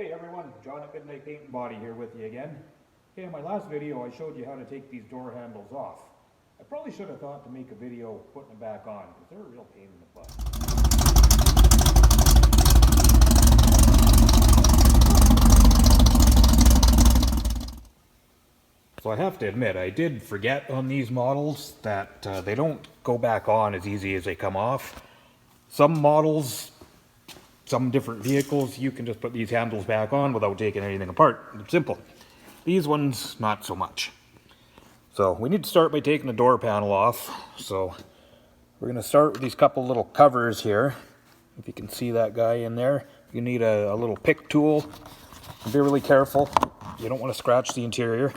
Hey everyone, John at Midnight Paint and Body here with you again. Hey, in my last video I showed you how to take these door handles off. I probably should have thought to make a video putting them back on because they're a real pain in the butt. So I have to admit, I did forget on these models that they don't go back on as easy as they come off. Some models, some different vehicles, you can just put these handles back on without taking anything apart. It's simple. These ones, not so much. So we need to start by taking the door panel off. So we're going to start with these couple little covers here. If you can see that guy in there, you need a little pick tool. Be really careful. You don't want to scratch the interior.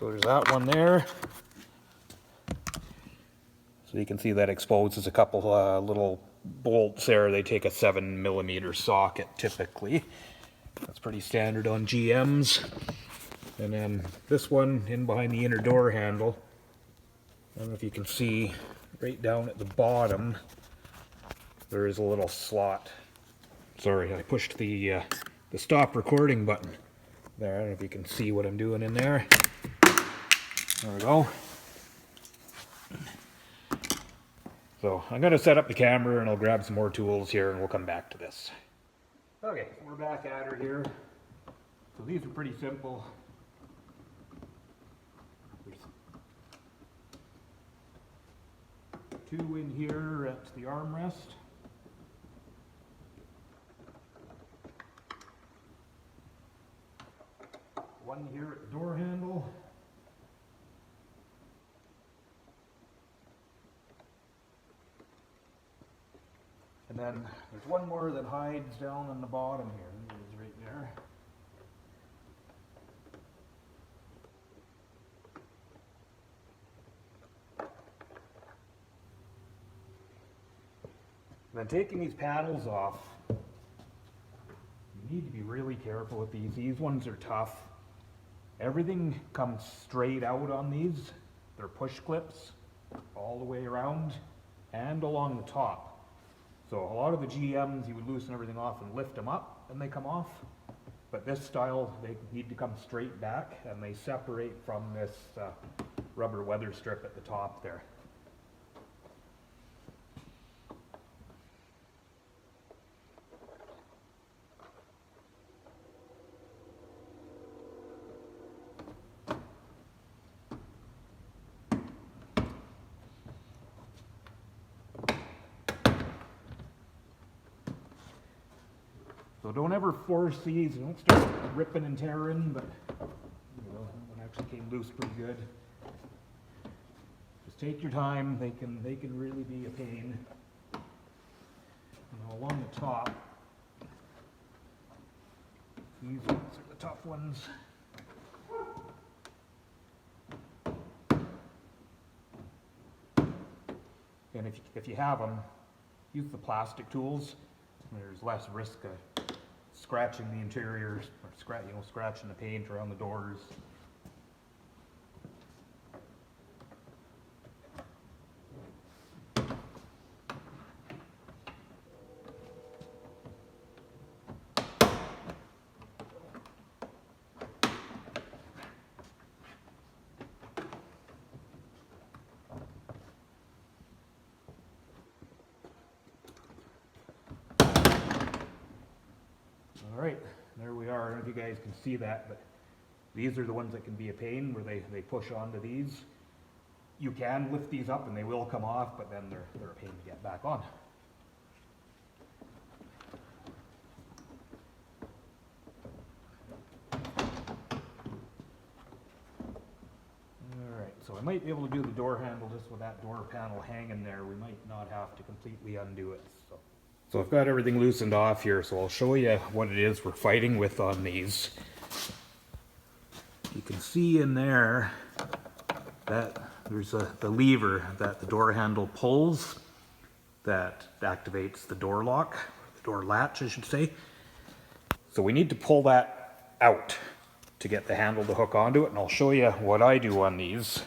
So there's that one there. So you can see that exposes a couple little bolts there. They take a 7mm socket typically. That's pretty standard on GMs. And then this one in behind the inner door handle. I don't know if you can see right down at the bottom, there is a little slot. Sorry, I pushed the stop recording button there. I don't know if you can see what I'm doing in there. There we go. So I'm going to set up the camera and I'll grab some more tools here and we'll come back to this. Okay, so we're back at her here. So these are pretty simple. There's two in here at the armrest. One here at the door handle. And then there's one more that hides down on the bottom here. It is right there. And then taking these panels off, you need to be really careful with these. These ones are tough. Everything comes straight out on these. They're push clips all the way around and along the top. So a lot of the GMs, you would loosen everything off and lift them up and they come off. But this style, they need to come straight back and they separate from this rubber weather strip at the top there. So don't ever force these, don't start ripping and tearing, but you know, that one actually came loose pretty good. Just take your time, they can really be a pain. You know, along the top, these ones are the tough ones. And if you have them, use the plastic tools. There's less risk of scratching the interiors, or scratching the paint around the doors. Alright, there we are. I don't know if you guys can see that, but these are the ones that can be a pain where they push onto these. You can lift these up and they will come off, but then they're a pain to get back on. Alright, so I might be able to do the door handle just with that door panel hanging there. We might not have to completely undo it. So I've got everything loosened off here, so I'll show you what it is we're fighting with on these. You can see in there that there's the lever that the door handle pulls that activates the door lock, the door latch I should say. So we need to pull that out to get the handle to hook onto it, and I'll show you what I do on these.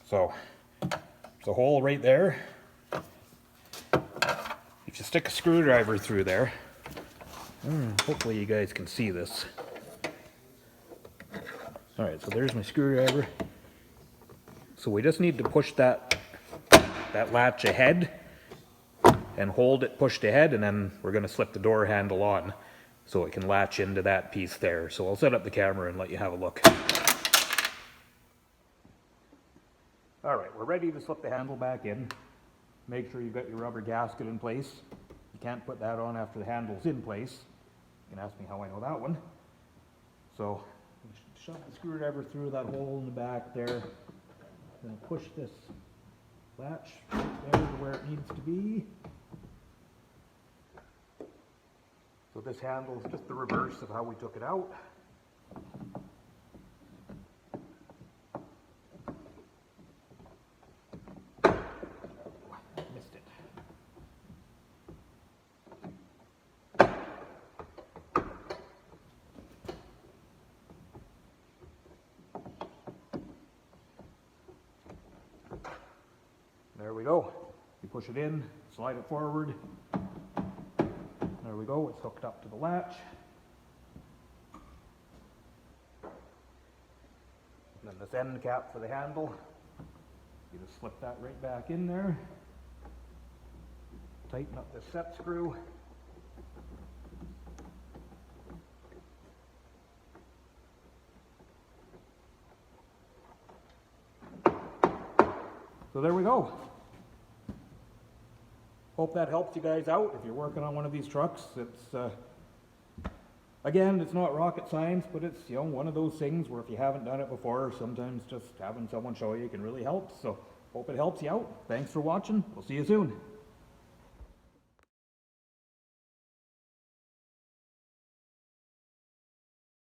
So there's a hole right there. if you stick a screwdriver through there, hopefully you guys can see this. Alright, so there's my screwdriver. So we just need to push that latch ahead and hold it pushed ahead, and then we're going to slip the door handle on so it can latch into that piece there. So I'll set up the camera and let you have a look. Alright, we're ready to slip the handle back in. Make sure you've got your rubber gasket in place. You can't put that on after the handle's in place. You can ask me how I know that one. So, shove the screwdriver through that hole in the back there. Then push this latch right there to where it needs to be. So this handle is just the reverse of how we took it out. Missed it. There we go. You push it in, slide it forward. There we go, it's hooked up to the latch. And then this end cap for the handle, you just slip that right back in there. Tighten up this set screw. So there we go. Hope that helps you guys out if you're working on one of these trucks. It's again, it's not rocket science, but it's, you know, one of those things where if you haven't done it before, sometimes just having someone show you can really help. So hope it helps you out. Thanks for watching. We'll see you soon.